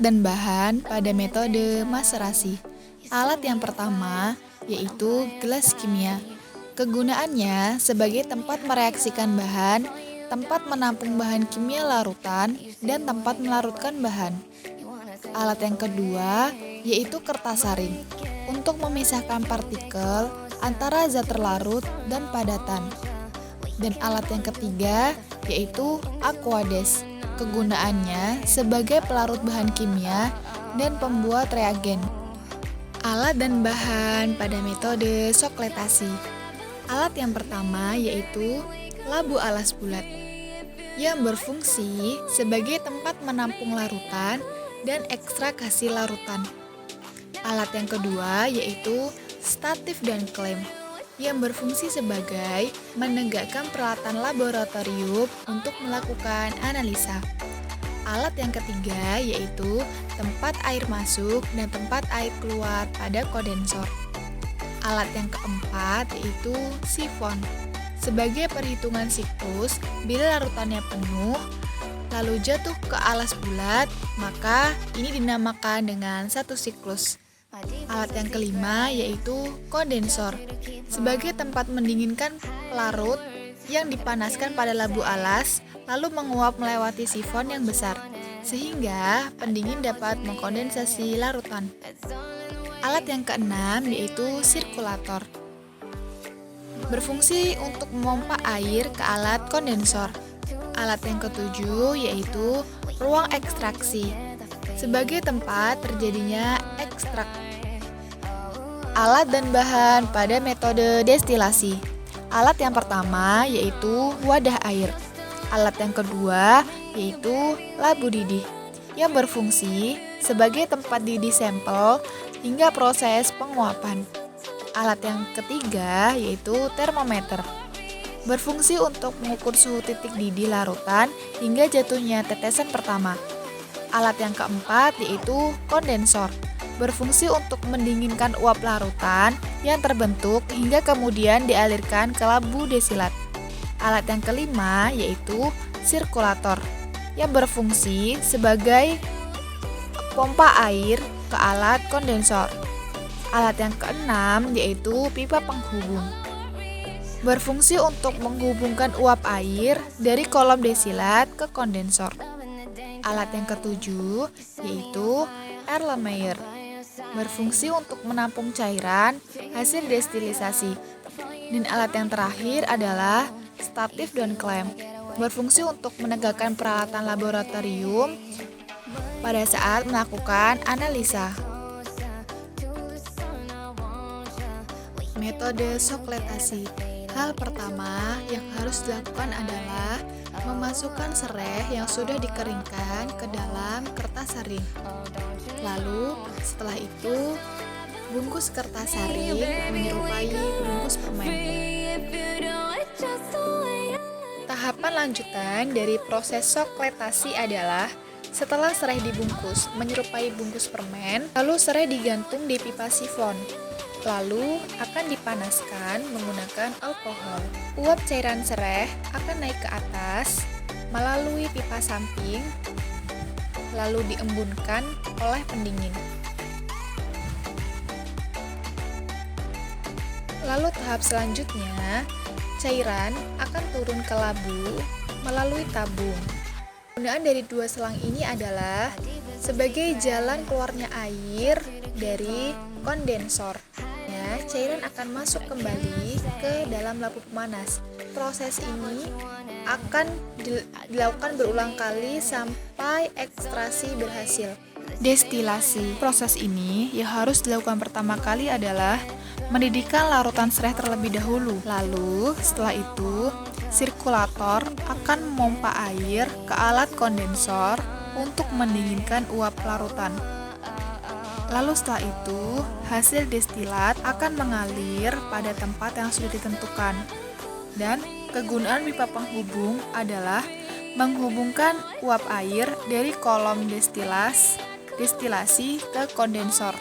dan bahan pada metode maserasi. Alat yang pertama yaitu gelas kimia. Kegunaannya sebagai tempat mereaksikan bahan, tempat menampung bahan kimia larutan, dan tempat melarutkan bahan. Alat yang kedua yaitu kertas saring untuk memisahkan partikel antara zat terlarut dan padatan. Dan alat yang ketiga yaitu aquades. Kegunaannya sebagai pelarut bahan kimia dan pembuat reagen. Alat dan bahan pada metode sokletasi. Alat yang pertama yaitu labu alas bulat yang berfungsi sebagai tempat menampung larutan dan ekstrak hasil larutan. Alat yang kedua yaitu statif dan klem yang berfungsi sebagai menegakkan peralatan laboratorium untuk melakukan analisa. Alat yang ketiga yaitu tempat air masuk dan tempat air keluar pada kondensor. Alat yang keempat yaitu sifon sebagai perhitungan siklus bila larutannya penuh lalu jatuh ke alas bulat, maka ini dinamakan dengan satu siklus. Alat yang kelima yaitu kondensor sebagai tempat mendinginkan pelarut yang dipanaskan pada labu alas lalu menguap melewati sifon yang besar sehingga pendingin dapat mengkondensasi larutan. Alat yang keenam yaitu sirkulator berfungsi untuk memompa air ke alat kondensor. Alat yang ketujuh yaitu ruang ekstraksi sebagai tempat terjadinya ekstrak. Alat dan bahan pada metode destilasi. Alat yang pertama yaitu wadah air. Alat yang kedua yaitu labu didih yang berfungsi sebagai tempat didih sampel hingga proses penguapan. Alat yang ketiga yaitu termometer. Berfungsi untuk mengukur suhu titik didih larutan hingga jatuhnya tetesan pertama. Alat yang keempat yaitu kondensor. Berfungsi untuk mendinginkan uap larutan yang terbentuk hingga kemudian dialirkan ke labu desilat. Alat yang kelima yaitu sirkulator yang berfungsi sebagai pompa air ke alat kondensor. Alat yang keenam yaitu pipa penghubung. Berfungsi untuk menghubungkan uap air dari kolom desilat ke kondensor. Alat yang ketujuh yaitu Erlenmeyer. Berfungsi untuk menampung cairan hasil destilisasi. Dan alat yang terakhir adalah statif dan klem. Berfungsi untuk menegakkan peralatan laboratorium pada saat melakukan analisa. Metode sokletasi. Hal pertama yang harus dilakukan adalah memasukkan sereh yang sudah dikeringkan ke dalam kertas saring. Lalu setelah itu bungkus kertas saring menyerupai bungkus permen. Tahapan lanjutan dari proses sokletasi adalah setelah sereh dibungkus menyerupai bungkus permen, lalu sereh digantung di pipa sifon. Lalu akan dipanaskan menggunakan alkohol. Uap cairan sereh akan naik ke atas melalui pipa samping, lalu diembunkan oleh pendingin. Lalu tahap selanjutnya, cairan akan turun ke labu melalui tabung. Penggunaan dari dua selang ini adalah sebagai jalan keluarnya air dari kondensor. Cairan akan masuk kembali ke dalam labu pemanas. Proses ini akan dilakukan berulang kali sampai ekstraksi berhasil. Destilasi. Proses ini yang harus dilakukan pertama kali adalah mendidihkan larutan sereh terlebih dahulu. Lalu setelah itu sirkulator akan memompa air ke alat kondensor untuk mendinginkan uap larutan. Lalu setelah itu, hasil destilat akan mengalir pada tempat yang sudah ditentukan. Dan kegunaan pipa penghubung adalah menghubungkan uap air dari kolom destilasi ke kondensor.